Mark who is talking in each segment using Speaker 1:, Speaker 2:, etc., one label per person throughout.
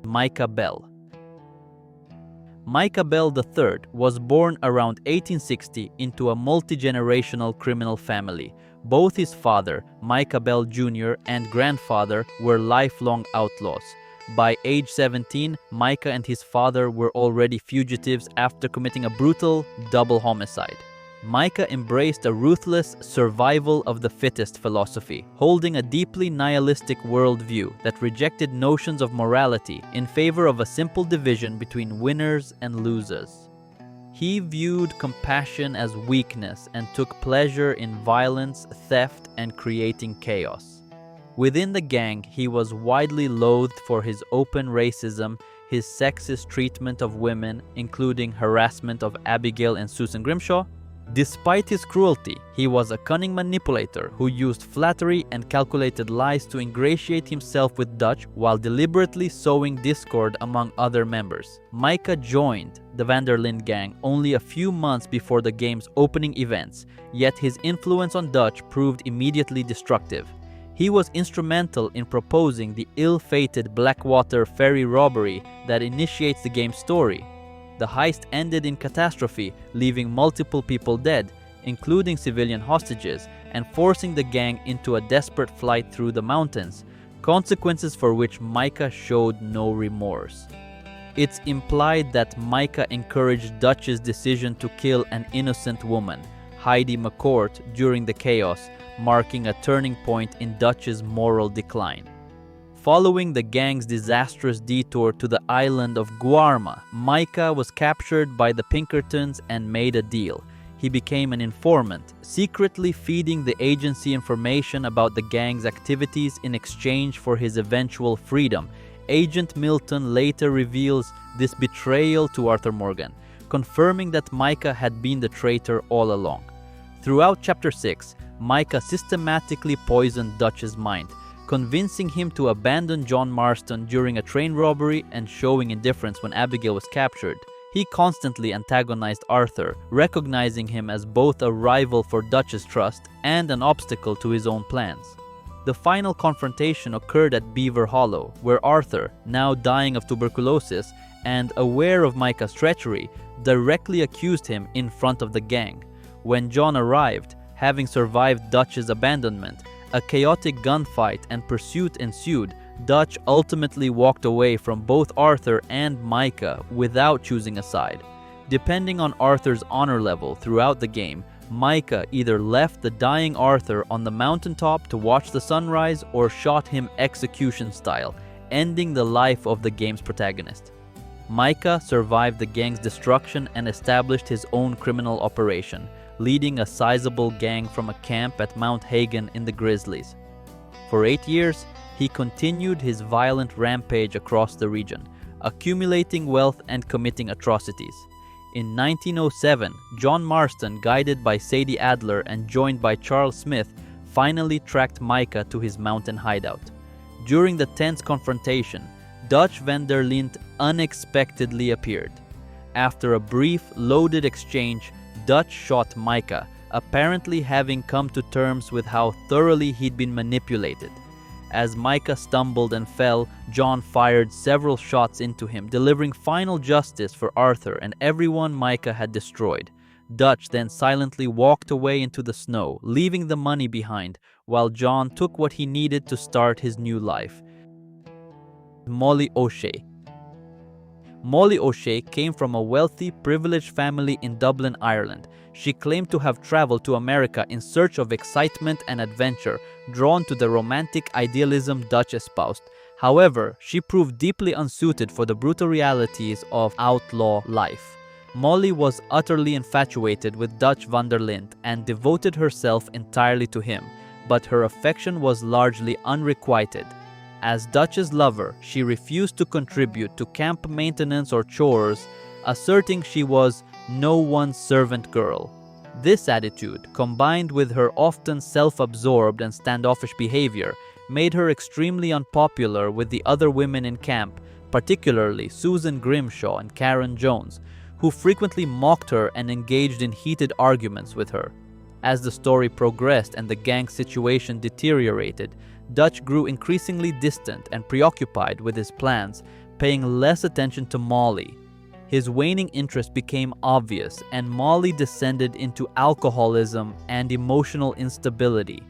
Speaker 1: Micah Bell. Micah Bell III was born around 1860 into a multi-generational criminal family. Both his father, Micah Bell Jr., and grandfather were lifelong outlaws. By age 17, Micah and his father were already fugitives after committing a brutal double homicide. Micah embraced a ruthless survival of the fittest philosophy, holding a deeply nihilistic worldview that rejected notions of morality in favor of a simple division between winners and losers. He viewed compassion as weakness and took pleasure in violence, theft, and creating chaos. Within the gang, he was widely loathed for his open racism, his sexist treatment of women, including harassment of Abigail and Susan Grimshaw. Despite his cruelty, he was a cunning manipulator who used flattery and calculated lies to ingratiate himself with Dutch while deliberately sowing discord among other members. Micah joined the Van der Linde gang only a few months before the game's opening events, yet his influence on Dutch proved immediately destructive. He was instrumental in proposing the ill-fated Blackwater ferry robbery that initiates the game's story. The heist ended in catastrophe, leaving multiple people dead, including civilian hostages, and forcing the gang into a desperate flight through the mountains, consequences for which Micah showed no remorse. It's implied that Micah encouraged Dutch's decision to kill an innocent woman, Heidi McCourt, during the chaos, marking a turning point in Dutch's moral decline. Following the gang's disastrous detour to the island of Guarma, Micah was captured by the Pinkertons and made a deal. He became an informant, secretly feeding the agency information about the gang's activities in exchange for his eventual freedom. Agent Milton later reveals this betrayal to Arthur Morgan, confirming that Micah had been the traitor all along. Throughout Chapter 6, Micah systematically poisoned Dutch's mind, convincing him to abandon John Marston during a train robbery and showing indifference when Abigail was captured. He constantly antagonized Arthur, recognizing him as both a rival for Dutch's trust and an obstacle to his own plans. The final confrontation occurred at Beaver Hollow, where Arthur, now dying of tuberculosis and aware of Micah's treachery, directly accused him in front of the gang. When John arrived, having survived Dutch's abandonment, a chaotic gunfight and pursuit ensued. Dutch ultimately walked away from both Arthur and Micah without choosing a side. Depending on Arthur's honor level throughout the game, Micah either left the dying Arthur on the mountaintop to watch the sunrise or shot him execution style, ending the life of the game's protagonist. Micah survived the gang's destruction and established his own criminal operation, leading a sizable gang from a camp at Mount Hagen in the Grizzlies. For 8 years, he continued his violent rampage across the region, accumulating wealth and committing atrocities. In 1907, John Marston, guided by Sadie Adler and joined by Charles Smith, finally tracked Micah to his mountain hideout. During the tense confrontation, Dutch Van der Linde unexpectedly appeared. After a brief, loaded exchange, Dutch shot Micah, apparently having come to terms with how thoroughly he'd been manipulated. As Micah stumbled and fell, John fired several shots into him, delivering final justice for Arthur and everyone Micah had destroyed. Dutch then silently walked away into the snow, leaving the money behind, while John took what he needed to start his new life. Molly O'Shea. Molly O'Shea came from a wealthy, privileged family in Dublin, Ireland. She claimed to have traveled to America in search of excitement and adventure, drawn to the romantic idealism Dutch espoused. However, she proved deeply unsuited for the brutal realities of outlaw life. Molly was utterly infatuated with Dutch Van der Linde and devoted herself entirely to him, but her affection was largely unrequited. As Dutch's lover, she refused to contribute to camp maintenance or chores, asserting she was no one's servant girl. This attitude, combined with her often self-absorbed and standoffish behavior, made her extremely unpopular with the other women in camp, particularly Susan Grimshaw and Karen Jones, who frequently mocked her and engaged in heated arguments with her. As the story progressed and the gang's situation deteriorated, Dutch grew increasingly distant and preoccupied with his plans, paying less attention to Molly. His waning interest became obvious, and Molly descended into alcoholism and emotional instability.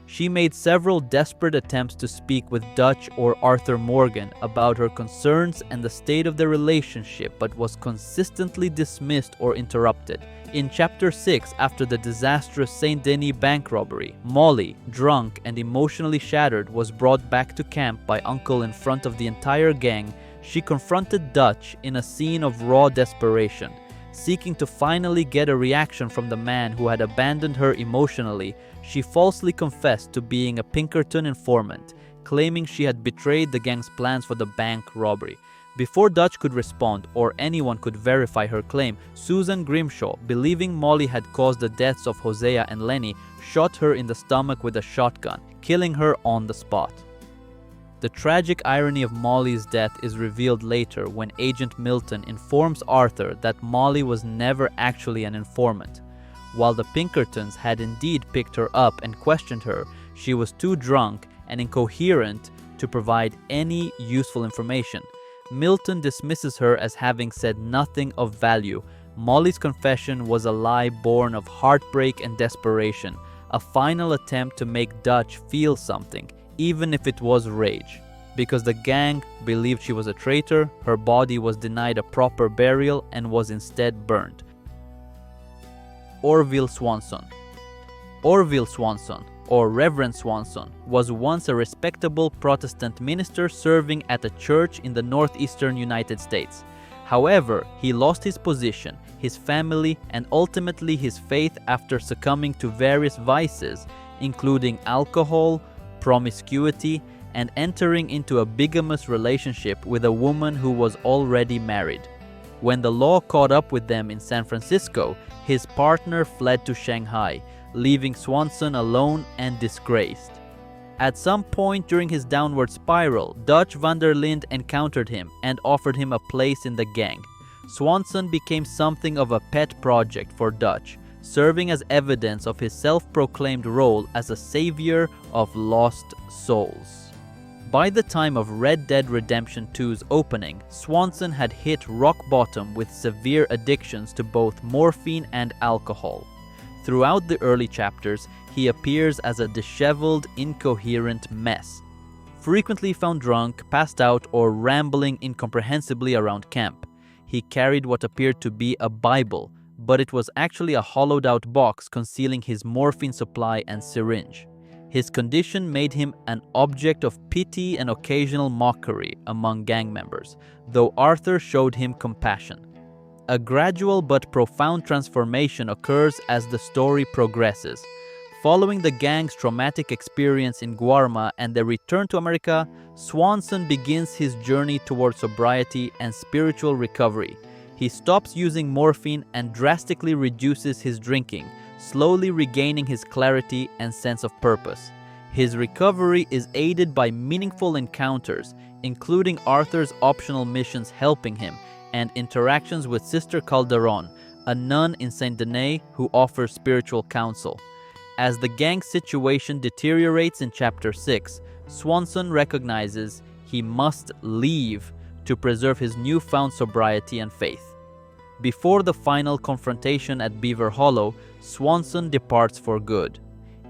Speaker 1: She made several desperate attempts to speak with Dutch or Arthur Morgan about her concerns and the state of their relationship, but was consistently dismissed or interrupted. In Chapter 6, after the disastrous Saint Denis bank robbery, Molly, drunk and emotionally shattered, was brought back to camp by Uncle in front of the entire gang. She confronted Dutch in a scene of raw desperation. Seeking to finally get a reaction from the man who had abandoned her emotionally, she falsely confessed to being a Pinkerton informant, claiming she had betrayed the gang's plans for the bank robbery. Before Dutch could respond or anyone could verify her claim, Susan Grimshaw, believing Molly had caused the deaths of Hosea and Lenny, shot her in the stomach with a shotgun, killing her on the spot. The tragic irony of Molly's death is revealed later when Agent Milton informs Arthur that Molly was never actually an informant. While the Pinkertons had indeed picked her up and questioned her, she was too drunk and incoherent to provide any useful information. Milton dismisses her as having said nothing of value. Molly's confession was a lie born of heartbreak and desperation, a final attempt to make Dutch feel something, even if it was rage. Because the gang believed she was a traitor, her body was denied a proper burial and was instead burned. Orville Swanson. Orville Swanson, or Reverend Swanson, was once a respectable Protestant minister serving at a church in the northeastern United States. However, he lost his position, his family, and ultimately his faith after succumbing to various vices, including alcohol, promiscuity, and entering into a bigamous relationship with a woman who was already married. When the law caught up with them in San Francisco, his partner fled to Shanghai, leaving Swanson alone and disgraced. At some point during his downward spiral, Dutch van der Linde encountered him and offered him a place in the gang. Swanson became something of a pet project for Dutch, serving as evidence of his self-proclaimed role as a savior of lost souls. By the time of Red Dead Redemption 2's opening, Swanson had hit rock bottom with severe addictions to both morphine and alcohol. Throughout the early chapters, he appears as a disheveled, incoherent mess, frequently found drunk, passed out, or rambling incomprehensibly around camp. He carried what appeared to be a Bible, but it was actually a hollowed-out box concealing his morphine supply and syringe. His condition made him an object of pity and occasional mockery among gang members, though Arthur showed him compassion. A gradual but profound transformation occurs as the story progresses. Following the gang's traumatic experience in Guarma and their return to America, Swanson begins his journey towards sobriety and spiritual recovery. He stops using morphine and drastically reduces his drinking, slowly regaining his clarity and sense of purpose. His recovery is aided by meaningful encounters, including Arthur's optional missions helping him, and interactions with Sister Calderon, a nun in Saint Denis who offers spiritual counsel. As the gang's situation deteriorates in Chapter 6, Swanson recognizes he must leave to preserve his newfound sobriety and faith. Before the final confrontation at Beaver Hollow, Swanson departs for good.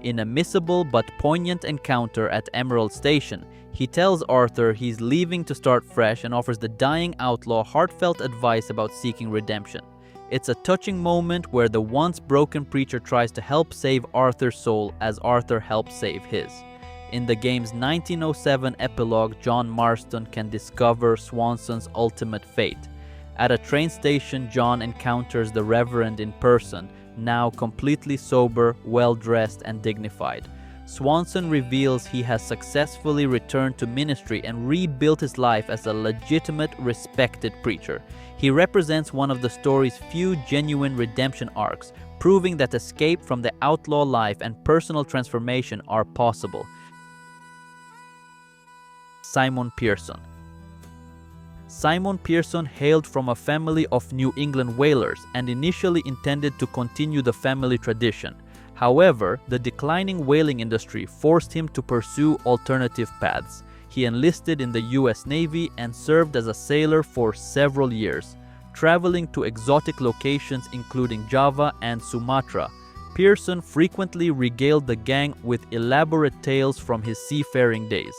Speaker 1: In a missable but poignant encounter at Emerald Station, he tells Arthur he's leaving to start fresh and offers the dying outlaw heartfelt advice about seeking redemption. It's a touching moment where the once broken preacher tries to help save Arthur's soul as Arthur helps save his. In the game's 1907 epilogue, John Marston can discover Swanson's ultimate fate. At a train station, John encounters the Reverend in person, now completely sober, well-dressed, and dignified. Swanson reveals he has successfully returned to ministry and rebuilt his life as a legitimate, respected preacher. He represents one of the story's few genuine redemption arcs, proving that escape from the outlaw life and personal transformation are possible. Simon Pearson. Simon Pearson hailed from a family of New England whalers and initially intended to continue the family tradition. However, the declining whaling industry forced him to pursue alternative paths. He enlisted in the US Navy and served as a sailor for several years, traveling to exotic locations including Java and Sumatra. Pearson frequently regaled the gang with elaborate tales from his seafaring days,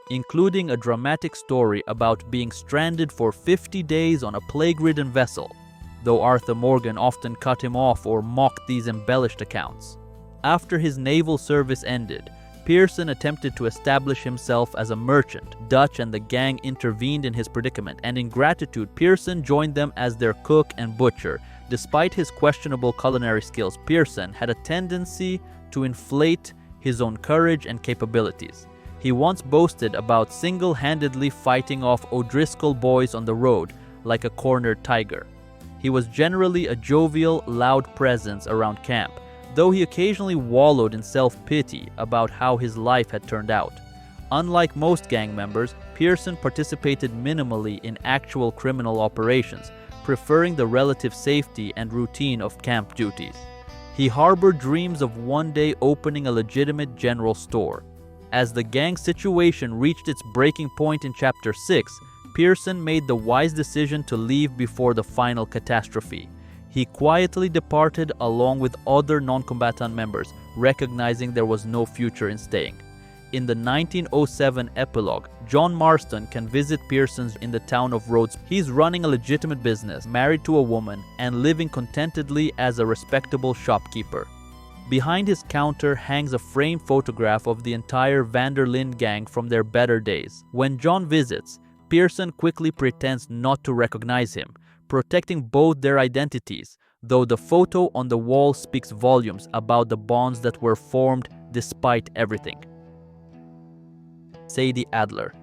Speaker 1: including a dramatic story about being stranded for 50 days on a plague-ridden vessel, though Arthur Morgan often cut him off or mocked these embellished accounts. After his naval service ended, Pearson attempted to establish himself as a merchant. Dutch and the gang intervened in his predicament, and in gratitude, Pearson joined them as their cook and butcher. Despite his questionable culinary skills, Pearson had a tendency to inflate his own courage and capabilities. He once boasted about single-handedly fighting off O'Driscoll boys on the road like a cornered tiger. He was generally a jovial, loud presence around camp, though he occasionally wallowed in self-pity about how his life had turned out. Unlike most gang members, Pearson participated minimally in actual criminal operations, preferring the relative safety and routine of camp duties. He harbored dreams of one day opening a legitimate general store. As the gang situation reached its breaking point in Chapter 6, Pearson made the wise decision to leave before the final catastrophe. He quietly departed along with other non-combatant members, recognizing there was no future in staying. In the 1907 epilogue, John Marston can visit Pearson's in the town of Rhodes. He's running a legitimate business, married to a woman, and living contentedly as a respectable shopkeeper. Behind his counter hangs a framed photograph of the entire Van der Linde gang from their better days. When John visits, Pearson quickly pretends not to recognize him, protecting both their identities, though the photo on the wall speaks volumes about the bonds that were formed despite everything. Sadie Adler.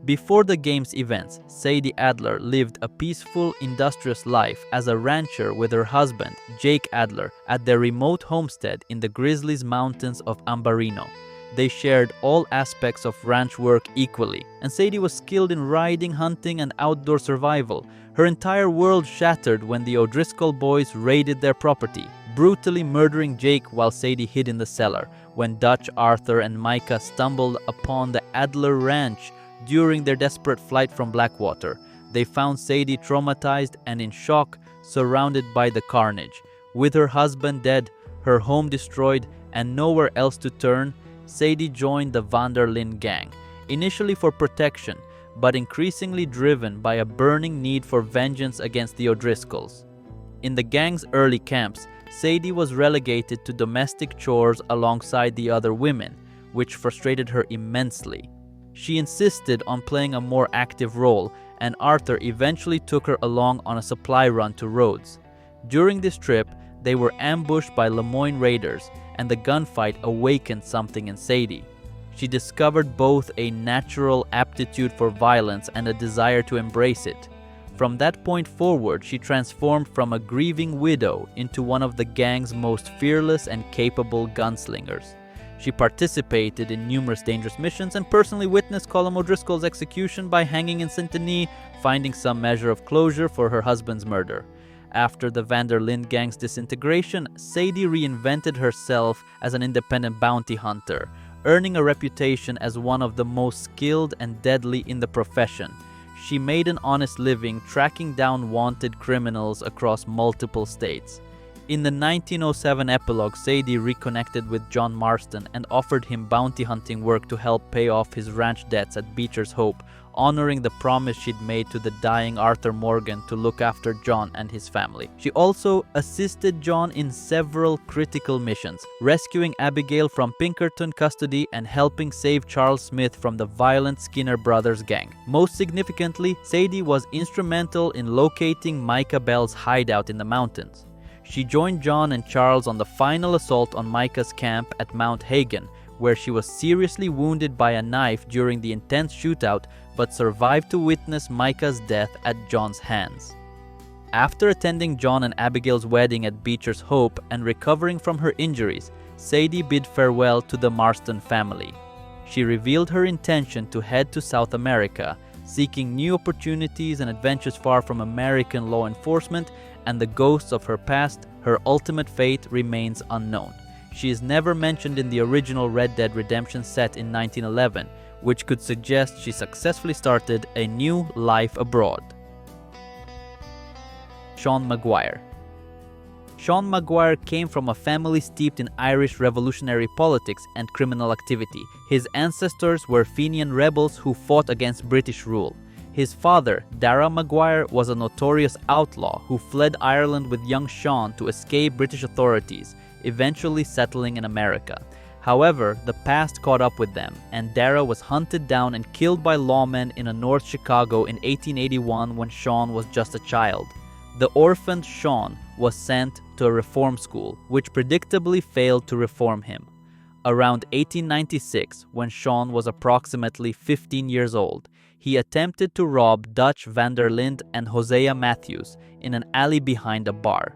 Speaker 1: Before the game's events, Sadie Adler lived a peaceful, industrious life as a rancher with her husband, Jake Adler, at their remote homestead in the Grizzlies Mountains of Ambarino. They shared all aspects of ranch work equally, and Sadie was skilled in riding, hunting, and outdoor survival. Her entire world shattered when the O'Driscoll boys raided their property, brutally murdering Jake while Sadie hid in the cellar. When Dutch, Arthur, and Micah stumbled upon the Adler Ranch during their desperate flight from Blackwater, they found Sadie traumatized and in shock, surrounded by the carnage. With her husband dead, her home destroyed, and nowhere else to turn, Sadie joined the Van der Linde gang, initially for protection, but increasingly driven by a burning need for vengeance against the O'Driscolls. In the gang's early camps, Sadie was relegated to domestic chores alongside the other women, which frustrated her immensely. She insisted on playing a more active role, and Arthur eventually took her along on a supply run to Rhodes. During this trip, they were ambushed by Lemoyne raiders, and the gunfight awakened something in Sadie. She discovered both a natural aptitude for violence and a desire to embrace it. From that point forward, she transformed from a grieving widow into one of the gang's most fearless and capable gunslingers. She participated in numerous dangerous missions and personally witnessed Colm O'Driscoll's execution by hanging in Saint-Denis, finding some measure of closure for her husband's murder. After the Van der Linde gang's disintegration, Sadie reinvented herself as an independent bounty hunter, earning a reputation as one of the most skilled and deadly in the profession. She made an honest living tracking down wanted criminals across multiple states. In the 1907 epilogue, Sadie reconnected with John Marston and offered him bounty hunting work to help pay off his ranch debts at Beecher's Hope, honoring the promise she'd made to the dying Arthur Morgan to look after John and his family. She also assisted John in several critical missions, rescuing Abigail from Pinkerton custody and helping save Charles Smith from the violent Skinner Brothers gang. Most significantly, Sadie was instrumental in locating Micah Bell's hideout in the mountains. She joined John and Charles on the final assault on Micah's camp at Mount Hagen, where she was seriously wounded by a knife during the intense shootout, but survived to witness Micah's death at John's hands. After attending John and Abigail's wedding at Beecher's Hope and recovering from her injuries, Sadie bid farewell to the Marston family. She revealed her intention to head to South America, seeking new opportunities and adventures far from American law enforcement and the ghosts of her past. Her ultimate fate remains unknown. She is never mentioned in the original Red Dead Redemption set in 1911, which could suggest she successfully started a new life abroad. Sean MacGuire. Sean MacGuire came from a family steeped in Irish revolutionary politics and criminal activity. His ancestors were Fenian rebels who fought against British rule. His father, Dara MacGuire, was a notorious outlaw who fled Ireland with young Sean to escape British authorities, eventually settling in America. However, the past caught up with them, and Dara was hunted down and killed by lawmen in North Chicago in 1881 when Sean was just a child. The orphaned Sean was sent to a reform school, which predictably failed to reform him. Around 1896, when Sean was approximately 15 years old, he attempted to rob Dutch van der Linde and Hosea Matthews in an alley behind a bar.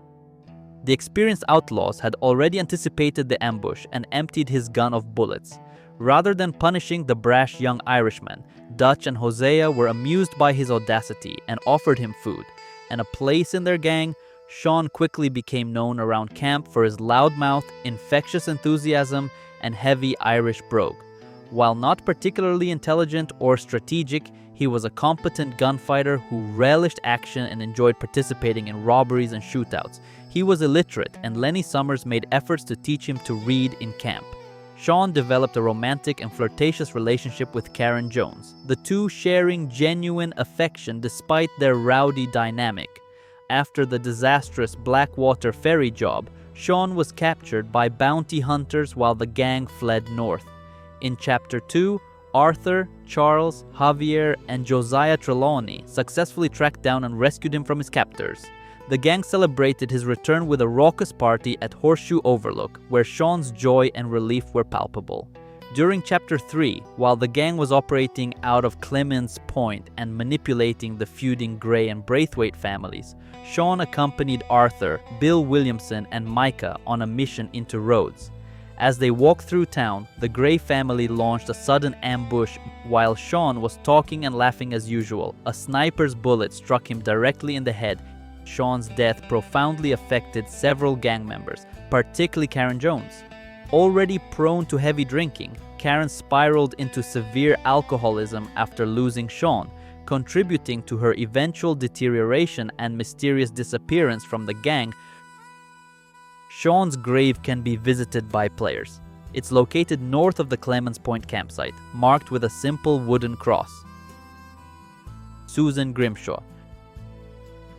Speaker 1: The experienced outlaws had already anticipated the ambush and emptied his gun of bullets. Rather than punishing the brash young Irishman, Dutch and Hosea were amused by his audacity and offered him food and a place in their gang. Sean quickly became known around camp for his loudmouth, infectious enthusiasm, and heavy Irish brogue. While not particularly intelligent or strategic, he was a competent gunfighter who relished action and enjoyed participating in robberies and shootouts. He was illiterate, and Lenny Summers made efforts to teach him to read in camp. Sean developed a romantic and flirtatious relationship with Karen Jones, the two sharing genuine affection despite their rowdy dynamic. After the disastrous Blackwater ferry job, Sean was captured by bounty hunters while the gang fled north. In Chapter 2, Arthur, Charles, Javier, and Josiah Trelawney successfully tracked down and rescued him from his captors. The gang celebrated his return with a raucous party at Horseshoe Overlook, where Sean's joy and relief were palpable. During Chapter 3, while the gang was operating out of Clemens Point and manipulating the feuding Gray and Braithwaite families, Sean accompanied Arthur, Bill Williamson, and Micah on a mission into Rhodes. As they walked through town, the Gray family launched a sudden ambush. While Sean was talking and laughing as usual, a sniper's bullet struck him directly in the head. Sean's death profoundly affected several gang members, particularly Karen Jones. Already prone to heavy drinking, Karen spiraled into severe alcoholism after losing Sean, contributing to her eventual deterioration and mysterious disappearance from the gang. Sean's grave can be visited by players. It's located north of the Clemens Point campsite, marked with a simple wooden cross. Susan Grimshaw.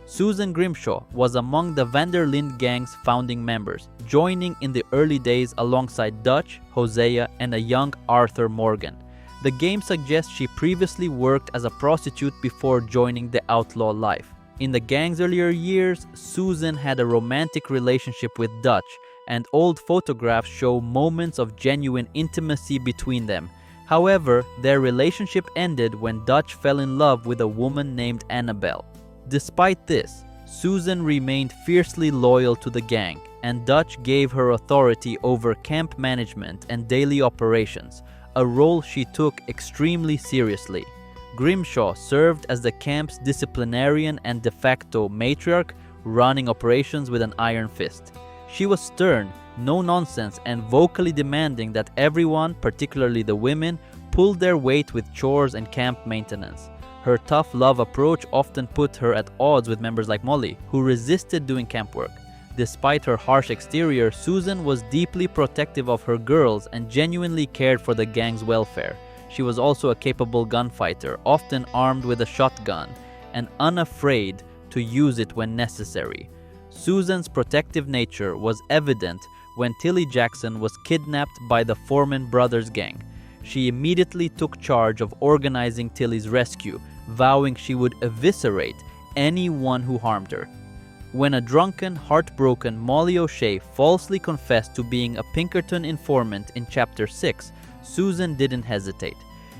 Speaker 1: Susan Grimshaw was among the van der Linde gang's founding members, joining in the early days alongside Dutch, Hosea, and a young Arthur Morgan. The game suggests she previously worked as a prostitute before joining the outlaw life. In the gang's earlier years, Susan had a romantic relationship with Dutch, and old photographs show moments of genuine intimacy between them. However, their relationship ended when Dutch fell in love with a woman named Annabelle. Despite this, Susan remained fiercely loyal to the gang, and Dutch gave her authority over camp management and daily operations, a role she took extremely seriously. Grimshaw served as the camp's disciplinarian and de facto matriarch, running operations with an iron fist. She was stern, no-nonsense, and vocally demanding that everyone, particularly the women, pulled their weight with chores and camp maintenance. Her tough love approach often put her at odds with members like Molly, who resisted doing camp work. Despite her harsh exterior, Susan was deeply protective of her girls and genuinely cared for the gang's welfare. She was also a capable gunfighter, often armed with a shotgun, and unafraid to use it when necessary. Susan's protective nature was evident when Tilly Jackson was kidnapped by the Foreman Brothers gang. She immediately took charge of organizing Tilly's rescue, vowing she would eviscerate anyone who harmed her. When a drunken, heartbroken Molly O'Shea falsely confessed to being a Pinkerton informant in Chapter 6, Susan didn't hesitate.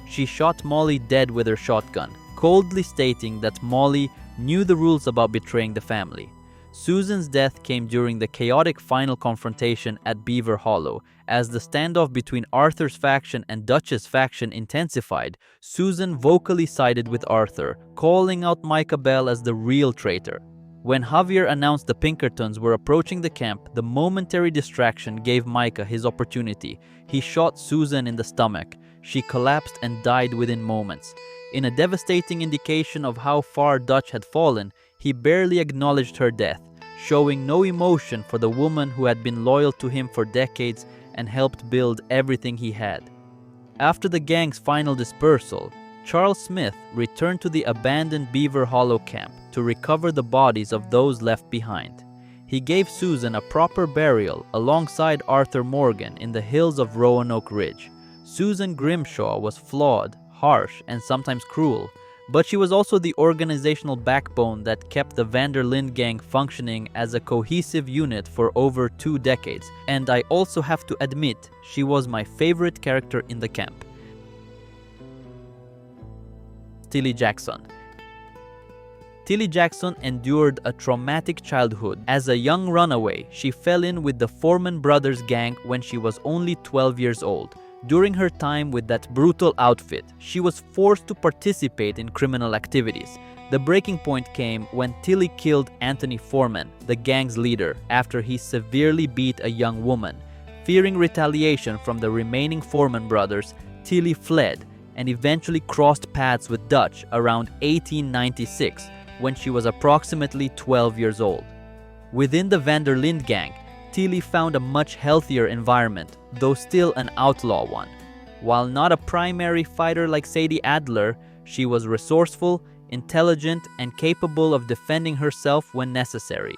Speaker 1: She shot Molly dead with her shotgun, coldly stating that Molly knew the rules about betraying the family. Susan's death came during the chaotic final confrontation at Beaver Hollow. As the standoff between Arthur's faction and Dutch's faction intensified, Susan vocally sided with Arthur, calling out Micah Bell as the real traitor. When Javier announced the Pinkertons were approaching the camp, the momentary distraction gave Micah his opportunity. He shot Susan in the stomach. She collapsed and died within moments. In a devastating indication of how far Dutch had fallen, he barely acknowledged her death, showing no emotion for the woman who had been loyal to him for decades and helped build everything he had. After the gang's final dispersal, Charles Smith returned to the abandoned Beaver Hollow camp to recover the bodies of those left behind. He gave Susan a proper burial alongside Arthur Morgan in the hills of Roanoke Ridge. Susan Grimshaw was flawed, harsh, and sometimes cruel, but she was also the organizational backbone that kept the Van der Linde gang functioning as a cohesive unit for over 2 decades. And I also have to admit, she was my favorite character in the camp. Tilly Jackson. Tilly Jackson endured a traumatic childhood. As a young runaway, she fell in with the Foreman Brothers gang when she was only 12 years old. During her time with that brutal outfit, she was forced to participate in criminal activities. The breaking point came when Tilly killed Anthony Foreman, the gang's leader, after he severely beat a young woman. Fearing retaliation from the remaining Foreman brothers, Tilly fled and eventually crossed paths with Dutch around 1896, when she was approximately 12 years old. Within the Van der Linde gang, Tilly found a much healthier environment, though still an outlaw one. While not a primary fighter like Sadie Adler, she was resourceful, intelligent, and capable of defending herself when necessary.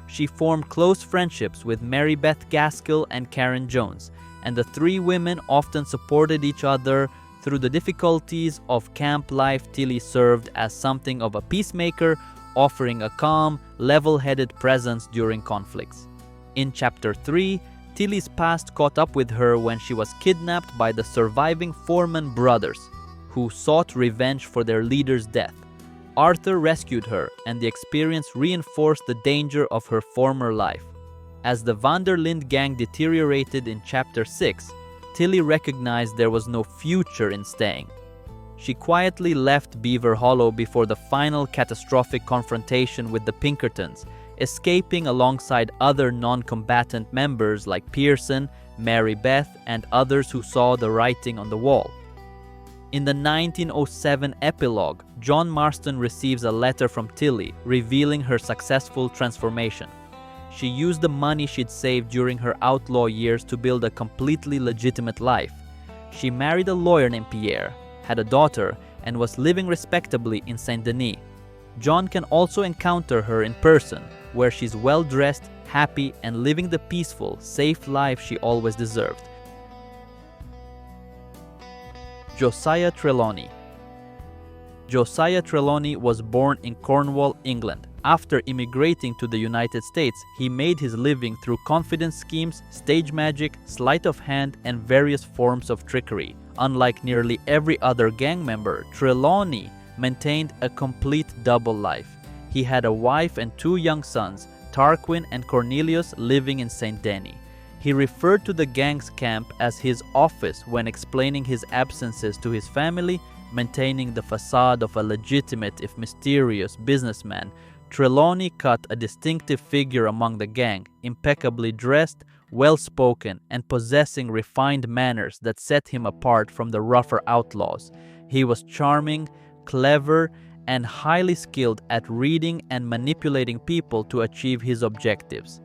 Speaker 1: She formed close friendships with Mary Beth Gaskill and Karen Jones, and the 3 women often supported each other. Through the difficulties of camp life, Tilly served as something of a peacemaker, offering a calm, level-headed presence during conflicts. In Chapter 3, Tilly's past caught up with her when she was kidnapped by the surviving Foreman brothers, who sought revenge for their leader's death. Arthur rescued her, and the experience reinforced the danger of her former life. As the Van der Linde gang deteriorated in Chapter 6, Tilly recognized there was no future in staying. She quietly left Beaver Hollow before the final catastrophic confrontation with the Pinkertons, escaping alongside other non-combatant members like Pearson, Mary Beth, and others who saw the writing on the wall. In the 1907 epilogue, John Marston receives a letter from Tilly revealing her successful transformation. She used the money she'd saved during her outlaw years to build a completely legitimate life. She married a lawyer named Pierre, had a daughter, and was living respectably in Saint-Denis. John can also encounter her in person, where she's well-dressed, happy, and living the peaceful, safe life she always deserved. Josiah Trelawney. Josiah Trelawney was born in Cornwall, England. After immigrating to the United States, he made his living through confidence schemes, stage magic, sleight of hand, and various forms of trickery. Unlike nearly every other gang member, Trelawney maintained a complete double life. He had a wife and 2 young sons, Tarquin and Cornelius, living in St. Denis. He referred to the gang's camp as his office when explaining his absences to his family, maintaining the facade of a legitimate, if mysterious, businessman. Trelawney cut a distinctive figure among the gang, impeccably dressed, well-spoken, and possessing refined manners that set him apart from the rougher outlaws. He was charming, clever, and highly skilled at reading and manipulating people to achieve his objectives.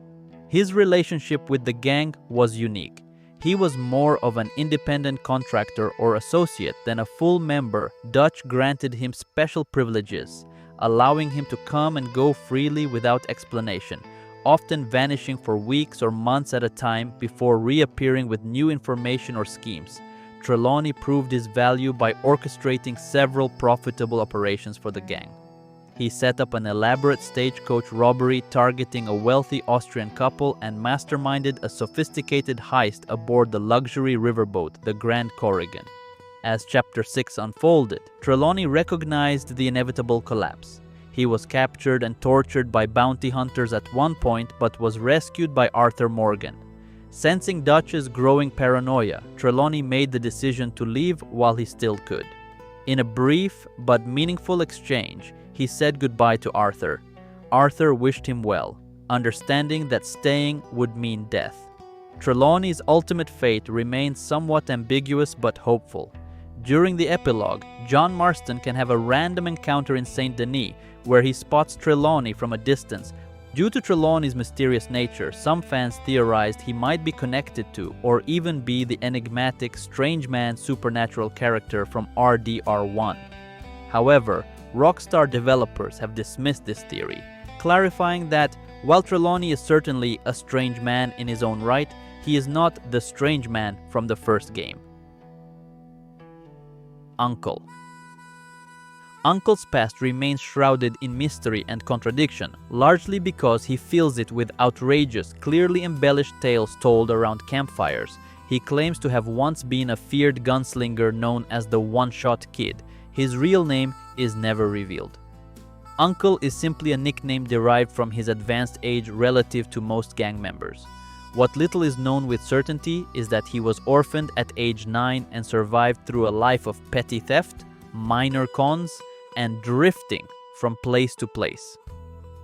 Speaker 1: His relationship with the gang was unique. He was more of an independent contractor or associate than a full member. Dutch granted him special privileges, allowing him to come and go freely without explanation, often vanishing for weeks or months at a time before reappearing with new information or schemes. Trelawney proved his value by orchestrating several profitable operations for the gang. He set up an elaborate stagecoach robbery targeting a wealthy Austrian couple and masterminded a sophisticated heist aboard the luxury riverboat, the Grand Corrigan. As Chapter 6 unfolded, Trelawney recognized the inevitable collapse. He was captured and tortured by bounty hunters at one point, but was rescued by Arthur Morgan. Sensing Dutch's growing paranoia, Trelawney made the decision to leave while he still could. In a brief but meaningful exchange, he said goodbye to Arthur. Arthur wished him well, understanding that staying would mean death. Trelawney's ultimate fate remains somewhat ambiguous but hopeful. During the epilogue, John Marston can have a random encounter in Saint Denis where he spots Trelawney from a distance. Due to Trelawney's mysterious nature, some fans theorized he might be connected to or even be the enigmatic Strange Man supernatural character from RDR1. However, Rockstar developers have dismissed this theory, clarifying that while Trelawney is certainly a strange man in his own right, he is not the Strange Man from the first game. Uncle. Uncle's past remains shrouded in mystery and contradiction, largely because he fills it with outrageous, clearly embellished tales told around campfires. He claims to have once been a feared gunslinger known as the One-Shot Kid. His real name is never revealed. Uncle is simply a nickname derived from his advanced age relative to most gang members. What little is known with certainty is that he was orphaned at age 9 and survived through a life of petty theft, minor cons, and drifting from place to place.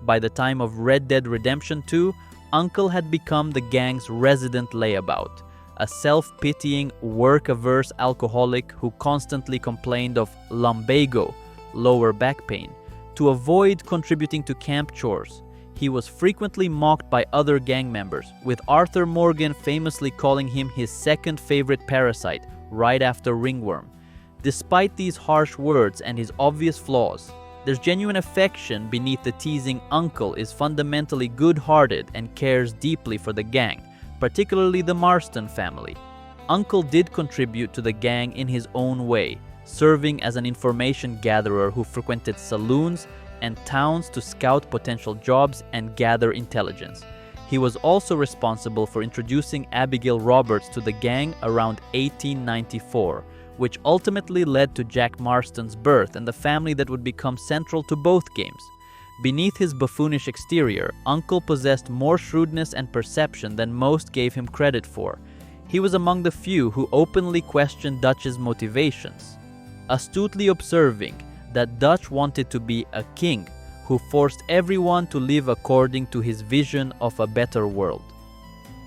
Speaker 1: By the time of Red Dead Redemption 2, Uncle had become the gang's resident layabout, a self-pitying, work-averse alcoholic who constantly complained of lumbago, lower back pain, to avoid contributing to camp chores. He was frequently mocked by other gang members, with Arthur Morgan famously calling him his second favorite parasite, right after Ringworm. Despite these harsh words and his obvious flaws, there's genuine affection beneath the teasing. Uncle is fundamentally good-hearted and cares deeply for the gang, particularly the Marston family. Uncle did contribute to the gang in his own way, serving as an information gatherer who frequented saloons and towns to scout potential jobs and gather intelligence. He was also responsible for introducing Abigail Roberts to the gang around 1894, which ultimately led to Jack Marston's birth and the family that would become central to both games. Beneath his buffoonish exterior, Uncle possessed more shrewdness and perception than most gave him credit for. He was among the few who openly questioned Dutch's motivations, astutely observing that Dutch wanted to be a king who forced everyone to live according to his vision of a better world.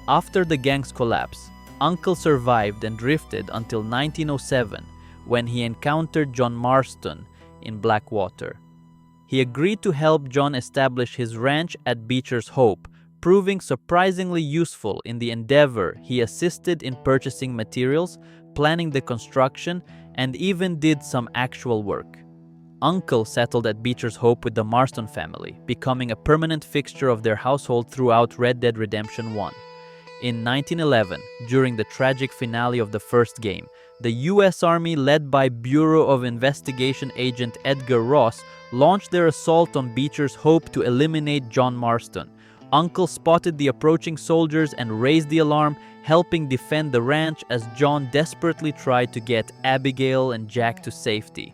Speaker 1: After the gang's collapse, Uncle survived and drifted until 1907, when he encountered John Marston in Blackwater. He agreed to help John establish his ranch at Beecher's Hope, proving surprisingly useful in the endeavor. He assisted in purchasing materials, planning the construction, and even did some actual work. Uncle settled at Beecher's Hope with the Marston family, becoming a permanent fixture of their household throughout Red Dead Redemption 1. In 1911, during the tragic finale of the first game, the U.S. Army, led by Bureau of Investigation agent Edgar Ross, launched their assault on Beecher's Hope to eliminate John Marston. Uncle spotted the approaching soldiers and raised the alarm, helping defend the ranch as John desperately tried to get Abigail and Jack to safety.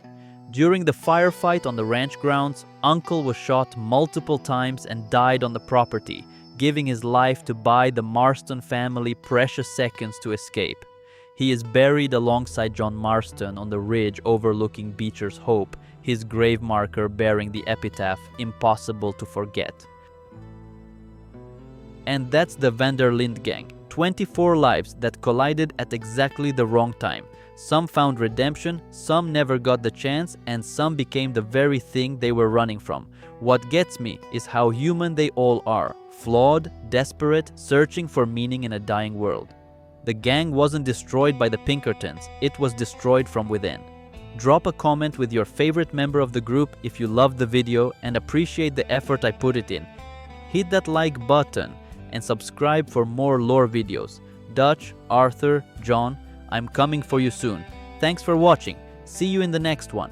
Speaker 1: During the firefight on the ranch grounds, Uncle was shot multiple times and died on the property, giving his life to buy the Marston family precious seconds to escape. He is buried alongside John Marston on the ridge overlooking Beecher's Hope, his grave marker bearing the epitaph, "Impossible to Forget." And that's the Van der Linde gang. 24 lives that collided at exactly the wrong time. Some found redemption, some never got the chance, and some became the very thing they were running from. What gets me is how human they all are. Flawed, desperate, searching for meaning in a dying world. The gang wasn't destroyed by the Pinkertons, it was destroyed from within. Drop a comment with your favorite member of the group if you loved the video and appreciate the effort I put it in. Hit that like button and subscribe for more lore videos. Dutch, Arthur, John, I'm coming for you soon. Thanks for watching. See you in the next one.